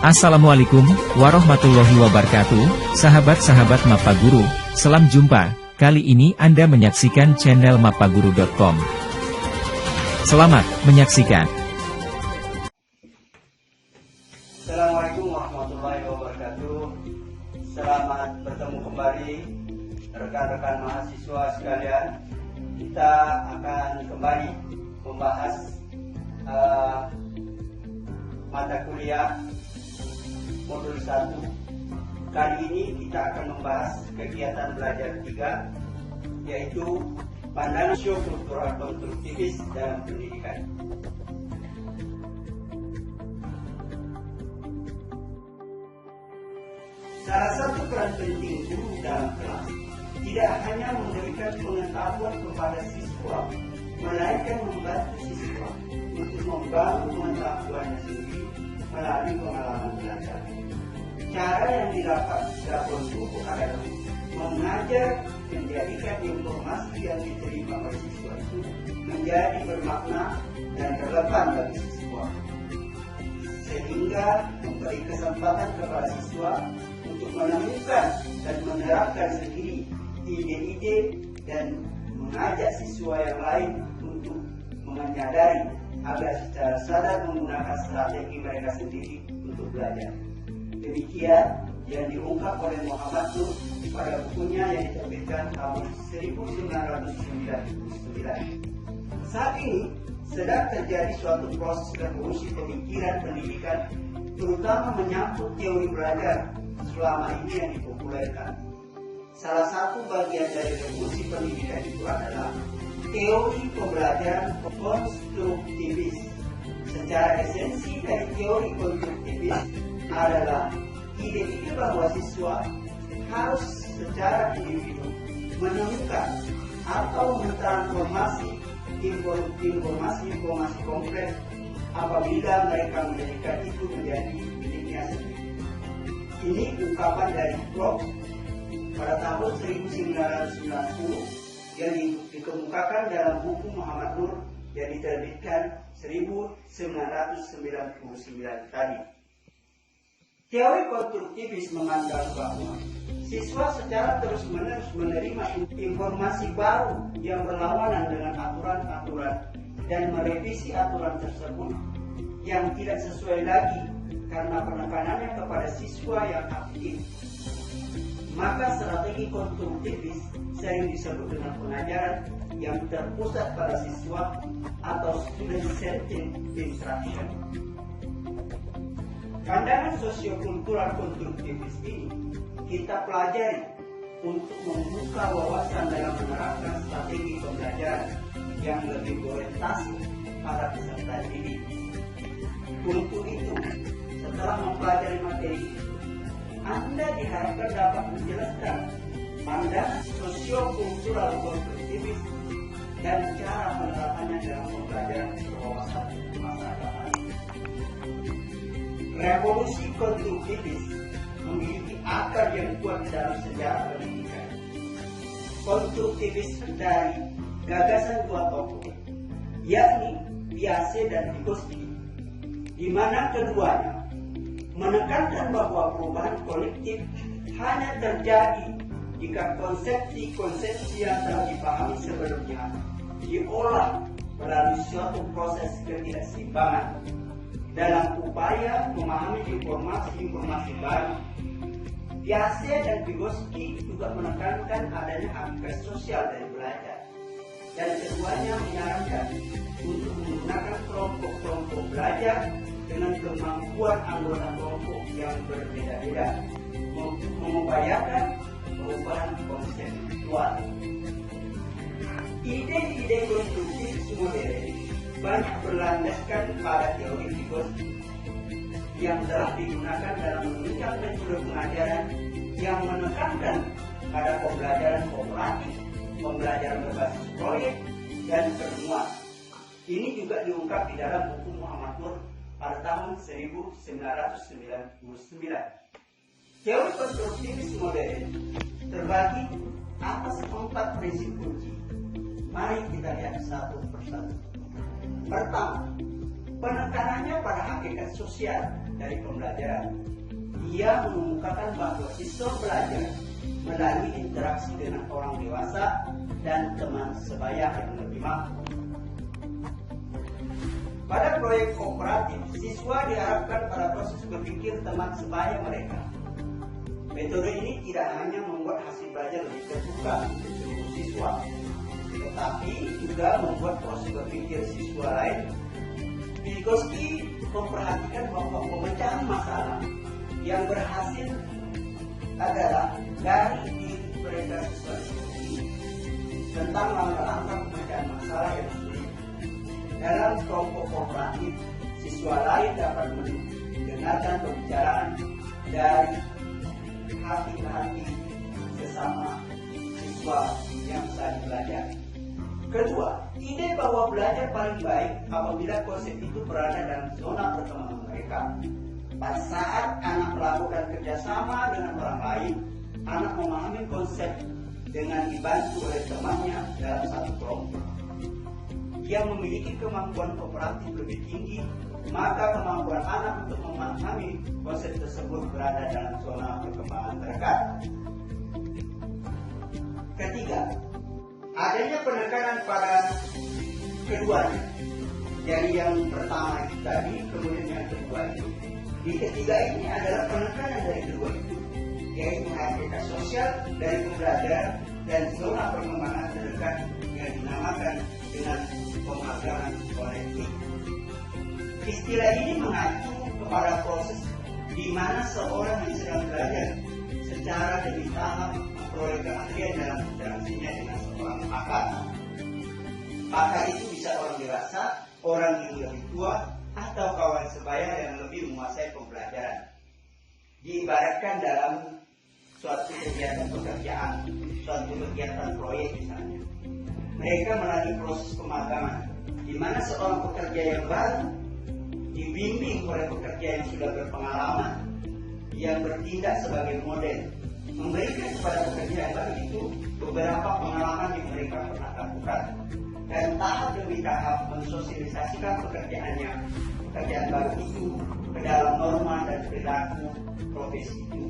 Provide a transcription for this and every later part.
Assalamualaikum warahmatullahi wabarakatuh, sahabat-sahabat Mapa Guru, salam jumpa. Kali ini Anda menyaksikan channel mapaguru.com. Selamat menyaksikan. Assalamualaikum warahmatullahi wabarakatuh. Selamat bertemu kembali rekan-rekan mahasiswa sekalian. Kita akan kembali membahas mata kuliah modul 1. Kali ini kita akan membahas kegiatan belajar 3, yaitu pandangan sosio-kultural konstruktivis dalam pendidikan. Salah satu peran penting guru dalam kelas tidak hanya memberikan pengetahuan kepada siswa, melainkan membantu siswa untuk membangun pengetahuannya sendiri melalui pengalaman belajar. Cara yang didapat adalah mengajar, menjadikan informasi yang diterima oleh siswa itu menjadi bermakna dan relevan bagi siswa, sehingga memberi kesempatan kepada siswa untuk menemukan dan menerapkan sendiri ide-ide dan mengajak siswa yang lain untuk menyadari agar secara sadar menggunakan strategi mereka sendiri untuk belajar. Demikian yang diungkap oleh Muhammad Nur pada bukunya yang diterbitkan tahun 1999. Saat ini sedang terjadi suatu proses revolusi pemikiran pendidikan, terutama menyangkut teori belajar selama ini yang dipopulerkan. Salah satu bagian dari revolusi pendidikan itu adalah teori pembelajaran konstruktivis. Secara esensi dari teori konstruktivis adalah ide-ide bahwa siswa harus secara individu menemukan atau mentransformasi informasi kompleks apabila mereka menjadikan itu menjadi miliknya sendiri. Ini ungkapan dari Bloch pada tahun 1990 yang dikemukakan dalam buku Muhammad Nur yang diterbitkan 1999 tadi. Teori konstruktivis memandang bahwa siswa secara terus-menerus menerima informasi baru yang berlawanan dengan aturan-aturan dan merevisi aturan tersebut yang tidak sesuai lagi karena penekanannya kepada siswa yang aktif. Maka strategi konstruktivis sering disebut dengan pengajaran yang terpusat pada siswa atau student-centered instruction. Pandangan sosiokultural konstruktivis ini kita pelajari untuk membuka wawasan dalam menerapkan strategi pembelajaran yang lebih berorientasi pada peserta didik. Untuk itu, setelah mempelajari materi, Anda diharapkan dapat menjelaskan pandangan sosiokultural konstruktivis dan cara penerapannya dalam pembelajaran berwawasan masyarakat. Revolusi konstruktivis memiliki akar yang kuat dalam sejarah pendidikan. Konstruktivis dari gagasan dua tokoh, yakni Piaget dan Vygotsky, di mana keduanya menekankan bahwa perubahan kolektif hanya terjadi jika konsepsi-konsepsi yang telah dipahami sebelumnya diolah melalui suatu proses ketidakseimbangan dalam upaya memahami informasi baru. Piaget dan Vygotsky juga menekankan adanya hakikat sosial dari belajar, dan keduanya menyarankan untuk menggunakan kelompok-kelompok belajar dengan kemampuan anggota kelompok yang berbeda-beda, mengupayakan perubahan konseptual. Ide-ide konstruktif modern banyak berlandaskan pada teori Vygotsky yang telah digunakan dalam menunjang metode pengajaran yang menekankan pada pembelajaran kooperatif, pembelajaran berbasis proyek, dan pertemuan. Ini juga diungkap di dalam buku Muhammad Nur pada tahun 1999. Teori konstruktivis modern terbagi atas 4 prinsip kunci. Mari kita lihat satu persatu. Pertama, Penekanannya pada hakikat sosial dari pembelajaran. Ia mengemukakan bahwa siswa belajar melalui interaksi dengan orang dewasa dan teman sebaya yang lebih mampu. Pada proyek kooperatif, siswa diharapkan pada proses berpikir teman sebaya mereka. Metode ini tidak hanya membuat hasil belajar lebih terbuka untuk seluruh siswa, tetapi juga membuat proses berpikir siswa lain. Vygotsky memperhatikan bahwa pemecahan masalah yang berhasil adalah dari diri mereka siswa sendiri tentang langkah-langkah pemecahan masalah yang sulit. Dalam kelompok kooperatif, siswa lain dapat mendengarkan pembicaraan dari hati ke hati sesama siswa yang saling belajar. Kedua, ide bahwa belajar paling baik apabila konsep itu berada dalam zona perkembangan mereka. Pada saat anak melakukan kerjasama dengan orang lain, anak memahami konsep dengan dibantu oleh temannya dalam satu kelompok. Yang memiliki kemampuan kooperatif lebih tinggi, maka kemampuan anak untuk memahami konsep tersebut berada dalam zona perkembangan terdekat. Ketiga, adanya penekanan pada keduanya. Jadi yang pertama itu tadi, kemudian yang kedua itu. Di ketiga ini adalah penekanan dari kedua itu, yaitu hakikat sosial dari pembelajaran dan zona perkembangan terdekat yang dinamakan dengan pemagangan kolektif. Istilah ini mengacu kepada proses di mana seorang yang sedang belajar secara demi tahap memperoleh keahlian dalam interaksinya dengan seorang pakar. Pakar itu bisa orang dewasa, orang yang lebih tua, atau kawan sebaya yang lebih menguasai pembelajaran. Diibaratkan dalam suatu kegiatan pekerjaan, suatu kegiatan proyek misalnya. Mereka melalui proses pemagangan, di mana seorang pekerja yang baru dibimbing oleh pekerja yang sudah berpengalaman, yang bertindak sebagai model, memberikan kepada pekerja yang baru itu beberapa pengalaman yang mereka pernah lakukan, dan tahap demi tahap mensosialisasikan pekerjaan baru itu ke dalam norma dan perilaku profesi itu.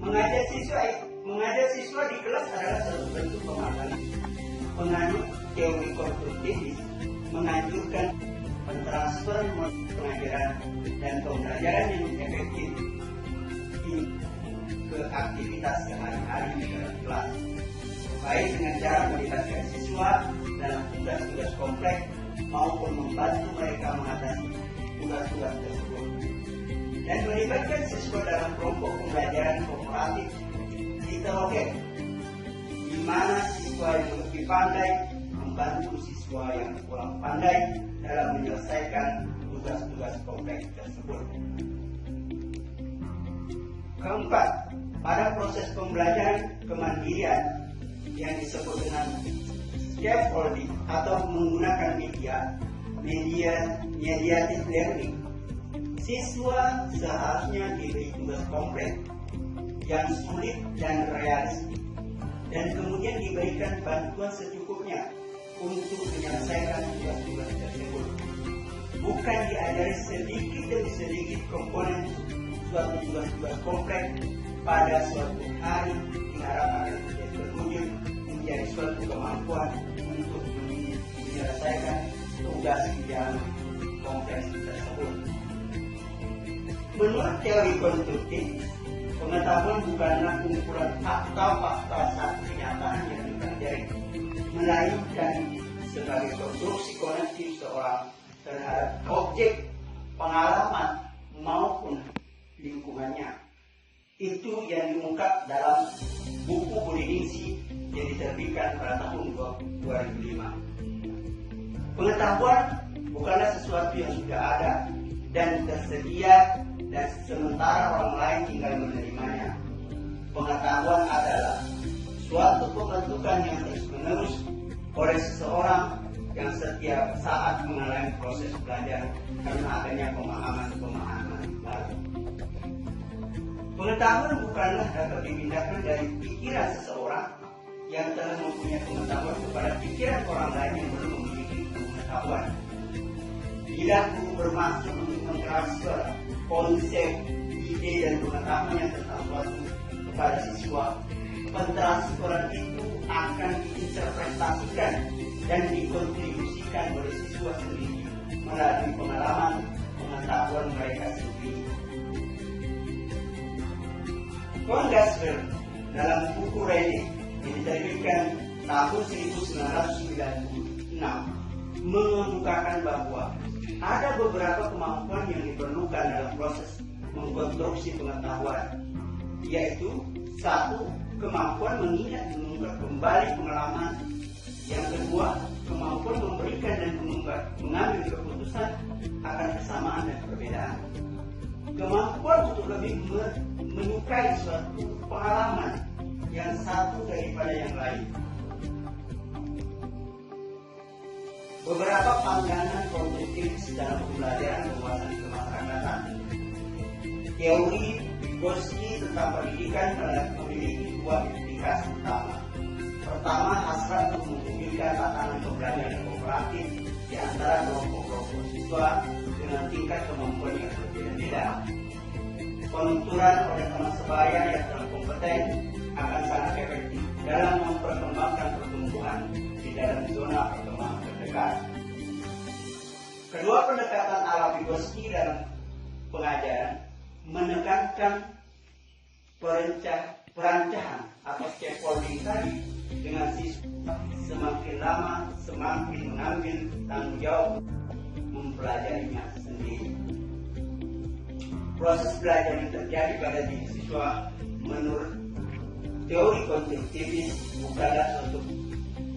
Mengajar siswa di kelas adalah satu bentuk pemagangan. Penganut teori konstruktivis menganjurkan pentransferan pengajaran dan pembelajaran yang efektif ke aktivitas sehari-hari di dalam kelas, baik dengan cara melibatkan siswa dalam tugas-tugas kompleks maupun membantu mereka mengatasi tugas-tugas tersebut. Dan melibatkan siswa dalam kelompok pembelajaran kooperatif heterogen, di mana siswa yang lebih pandai membantu siswa yang kurang pandai dalam menyelesaikan tugas-tugas kompleks tersebut. Keempat, pada proses pembelajaran kemandirian yang disebut dengan scaffolding atau menggunakan mediated learning, siswa seharusnya diberi tugas kompleks yang sulit dan realistis, dan kemudian diberikan bantuan secukupnya untuk menyelesaikan tugas-tugas tersebut. Bukan diajari sedikit demi sedikit komponen suatu tugas-tugas kompleks pada suatu hari diharapkan terwujud menjadi suatu kemampuan untuk menyelesaikan tugas yang kompleks tersebut. Menurut teori konstruktif, pengetahuan bukanlah kumpulan fakta saat kenyataan yang dipelajari, melainkan sebagai konstruksi konektif seorang terhadap objek, pengalaman, maupun lingkungannya. Itu yang diungkap dalam buku Budiningsi yang diterbitkan pada tahun 2005. Pengetahuan bukanlah sesuatu yang sudah ada dan tersedia dan sementara orang lain tinggal menerimanya. Pengetahuan adalah suatu pembentukan yang terus-menerus oleh seseorang yang setiap saat mengalami proses belajar karena adanya pemahaman-pemahaman baru. Pengetahuan bukanlah dapat dipindahkan dari pikiran seseorang yang telah mempunyai pengetahuan kepada pikiran orang lain yang belum memiliki pengetahuan. Bila guru bermaksud untuk mentransfer konsep, ide dan pengetahuan tentang suatu kepada siswa, pentransferan itu akan diinterpretasikan dan dikontribusikan oleh siswa sendiri melalui pengalaman pengetahuan mereka sendiri. Von Gasper dalam buku Rene yang diterbitkan tahun 1996 mengemukakan bahwa ada beberapa kemampuan yang diperlukan dalam proses mengkonstruksi pengetahuan, yaitu satu, kemampuan mengingat dan mengungkap kembali pengalaman. Yang kedua, kemampuan memberikan dan mengambil keputusan akan kesamaan dan perbedaan. Kemampuan untuk lebih menyukai suatu pengalaman yang satu daripada yang lain. Beberapa pandangan kognitif dalam pembelajaran kewawasan kemasyarakatan. Teori Vygotsky tentang pendidikan memiliki dua implikasi utama. Pertama, hasrat untuk memungkinkan tatanan pembelajaran kooperatif di antara kelompok-kelompok siswa dengan tingkat kemampuan yang berbeda-beda. Penuturan oleh teman sebaya yang telah kompeten akan sangat efektif dalam memperkembangkan pertumbuhan di dalam zona perkembangan terdekat. Kedua pendekatan ala Vygotsky dalam pengajaran menekankan perancahan atau scaffolding tadi dengan siswa semakin lama semakin mengambil tanggung jawab mempelajarinya sendiri. Proses belajar yang terjadi pada diri siswa menurut teori konstruktivis bukanlah suatu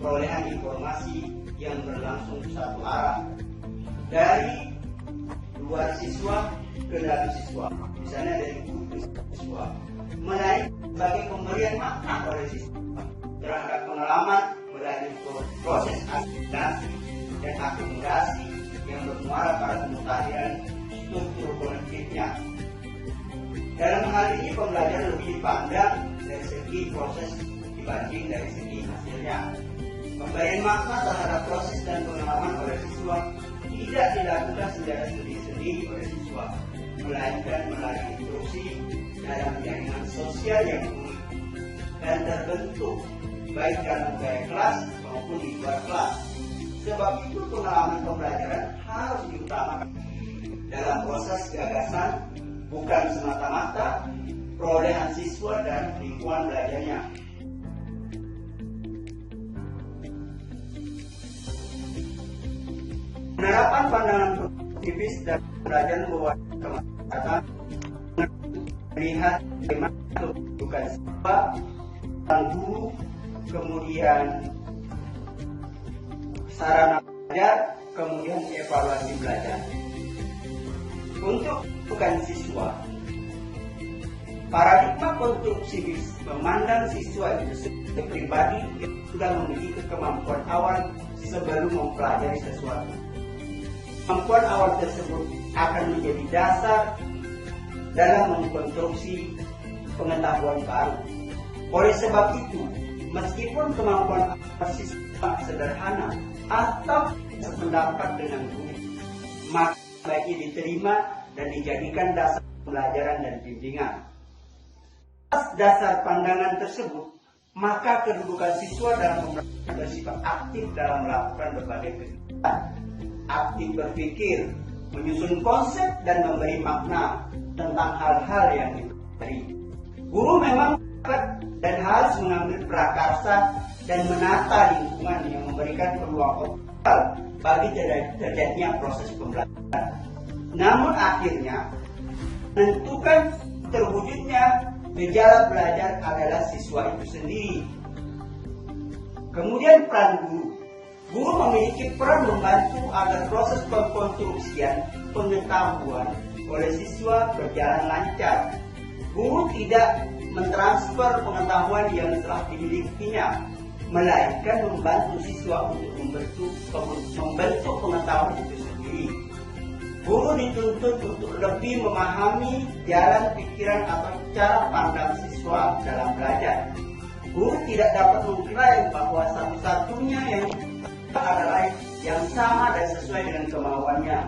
perolehan informasi yang berlangsung satu arah dari luar siswa ke dalam siswa, misalnya dari guru ke siswa, melainkan sebagai pemberian makna oleh siswa terhadap pengalaman melalui proses asimilasi dan akomodasi yang bermuara pada pemutahiran struktur kolektifnya. Dalam hal ini pembelajaran lebih dipandang dari segi proses dibanding dari segi hasilnya. Pemberian makna terhadap proses dan pengalaman oleh siswa tidak dilakukan secara sendiri-sendiri oleh siswa, melainkan melalui instruksi dalam jaringan sosial yang unik dan terbentuk baik dalam gaya kelas maupun di luar kelas. Sebab itu pengalaman pembelajaran harus diutamakan dalam proses gagasan, bukan semata-mata perolehan siswa dan lingkungan belajarnya. Penerapan pandangan positifis dan belajar membuat kemaslahatan melihat bagaimana kebutuhan siswa, guru, kemudian sarana belajar, kemudian evaluasi belajar. Untuk bukan siswa, paradigma konstruksivis memandang siswa itu sebagai pribadi yang sudah memiliki kemampuan awal sebelum mempelajari sesuatu. Kemampuan awal tersebut akan menjadi dasar dalam mengkonstruksi pengetahuan baru. Oleh sebab itu, meskipun kemampuan siswa sederhana atau sependapat dengan guru, maka baiknya diterima dan dijadikan dasar pembelajaran dan bimbingan. Atas dasar pandangan tersebut, maka kedudukan siswa dalam pembelajaran bersifat aktif dalam melakukan berbagai kegiatan, aktif berpikir, menyusun konsep dan memberi makna tentang hal-hal yang dipelajari. Guru memang dapat dan harus mengambil prakarsa dan menata lingkungan yang memberikan peluang optimal bagi terjadinya proses pembelajaran. Namun akhirnya menentukan terwujudnya gejala belajar adalah siswa itu sendiri. Kemudian peran guru. Guru memiliki peran membantu agar proses pengkonstruksian pengetahuan oleh siswa berjalan lancar. Guru tidak mentransfer pengetahuan yang telah dimilikinya, melainkan membantu siswa untuk membentuk pengetahuan itu sendiri. Guru dituntut untuk lebih memahami jalan pikiran atau cara pandang siswa dalam belajar. Guru tidak dapat mengklaim bahwa satu-satunya yang adalah yang sama dan sesuai dengan kemauannya.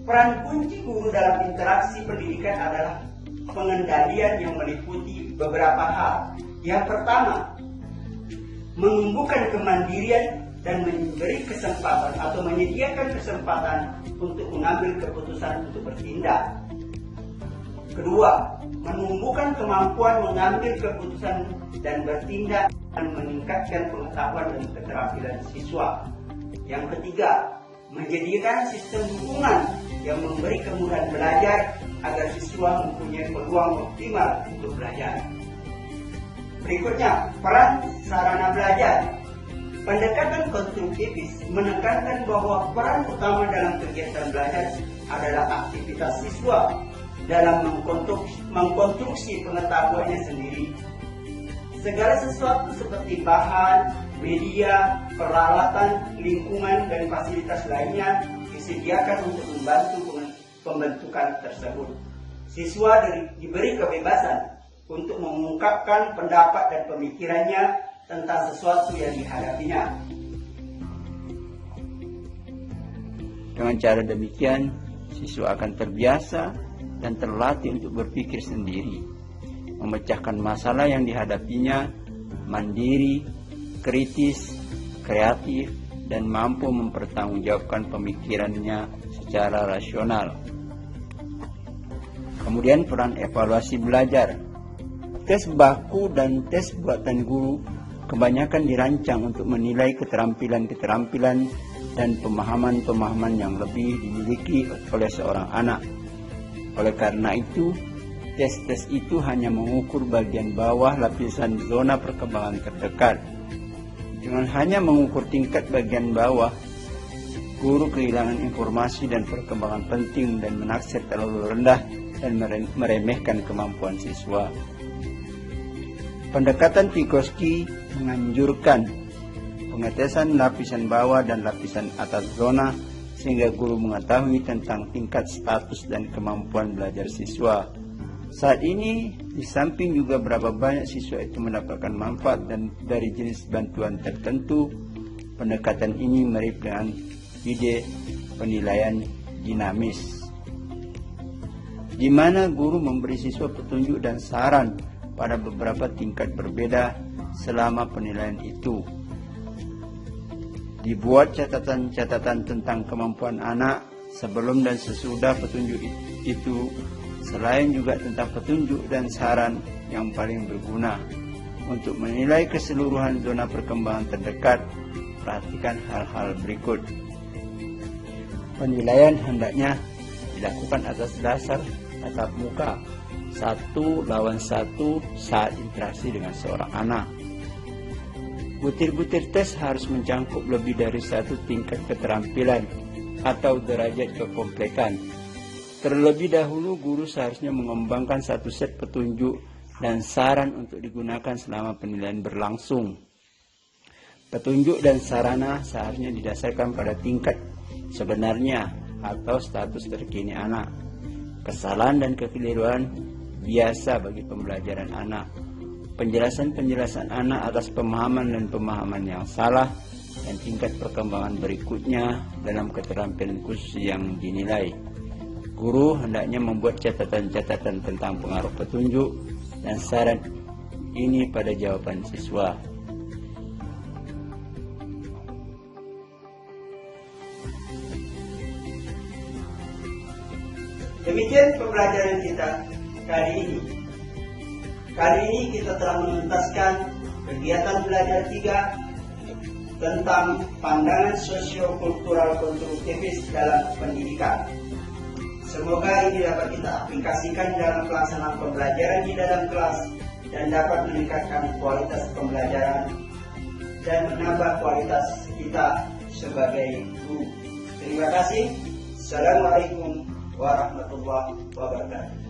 Peran kunci guru dalam interaksi pendidikan adalah pengendalian yang meliputi beberapa hal. Yang pertama, menumbuhkan kemandirian dan memberi kesempatan atau menyediakan kesempatan untuk mengambil keputusan untuk bertindak. Kedua, menumbuhkan kemampuan mengambil keputusan dan bertindak dan meningkatkan pengetahuan dan keterampilan siswa. Yang ketiga, menyediakan sistem dukungan yang memberi kemudahan belajar agar siswa mempunyai peluang optimal untuk belajar. Berikutnya, peran sarana belajar. Pendekatan konstruktivis menekankan bahwa peran utama dalam kegiatan belajar adalah aktivitas siswa dalam mengkonstruksi pengetahuannya sendiri. Segala sesuatu seperti bahan, media, peralatan, lingkungan, dan fasilitas lainnya disediakan untuk membantu pembentukan tersebut. Siswa diberi kebebasan untuk mengungkapkan pendapat dan pemikirannya tentang sesuatu yang dihadapinya. Dengan cara demikian, siswa akan terbiasa dan terlatih untuk berpikir sendiri, memecahkan masalah yang dihadapinya, mandiri, kritis, kreatif, dan mampu mempertanggungjawabkan pemikirannya secara rasional. Kemudian peran evaluasi belajar. Tes baku dan tes buatan guru kebanyakan dirancang untuk menilai keterampilan-keterampilan dan pemahaman-pemahaman yang lebih dimiliki oleh seorang anak. Oleh karena itu, tes-tes itu hanya mengukur bagian bawah lapisan zona perkembangan terdekat. Dengan hanya mengukur tingkat bagian bawah, guru kehilangan informasi dan perkembangan penting dan menaksir terlalu rendah dan meremehkan kemampuan siswa. Pendekatan Vygotsky menganjurkan pengetesan lapisan bawah dan lapisan atas zona sehingga guru mengetahui tentang tingkat status dan kemampuan belajar siswa. Saat ini, di samping juga berapa banyak siswa itu mendapatkan manfaat dan dari jenis bantuan tertentu, pendekatan ini mirip dengan ide penilaian dinamis, di mana guru memberi siswa petunjuk dan saran pada beberapa tingkat berbeda selama penilaian itu. Dibuat catatan-catatan tentang kemampuan anak sebelum dan sesudah petunjuk itu, selain juga tentang petunjuk dan saran yang paling berguna. Untuk menilai keseluruhan zona perkembangan terdekat, perhatikan hal-hal berikut. Penilaian hendaknya dilakukan atas dasar tatap muka 1-1 saat interaksi dengan seorang anak. Butir-butir tes harus mencakup lebih dari satu tingkat keterampilan atau derajat kekomplekan. Terlebih dahulu, guru seharusnya mengembangkan satu set petunjuk dan saran untuk digunakan selama penilaian berlangsung. Petunjuk dan sarana seharusnya didasarkan pada tingkat sebenarnya atau status terkini anak. Kesalahan dan kekeliruan biasa bagi pembelajaran anak. Penjelasan-penjelasan anak atas pemahaman dan pemahaman yang salah dan tingkat perkembangan berikutnya dalam keterampilan khusus yang dinilai. Guru hendaknya membuat catatan-catatan tentang pengaruh petunjuk dan saran ini pada jawaban siswa. Demikian pembelajaran kita kali ini. Kali ini kita telah menuntaskan kegiatan belajar 3 tentang pandangan sosio-kultural konstruktivis dalam pendidikan. Semoga ini dapat kita aplikasikan dalam pelaksanaan pembelajaran di dalam kelas dan dapat meningkatkan kualitas pembelajaran dan menambah kualitas kita sebagai guru. Terima kasih. Assalamualaikum warahmatullahi wabarakatuh.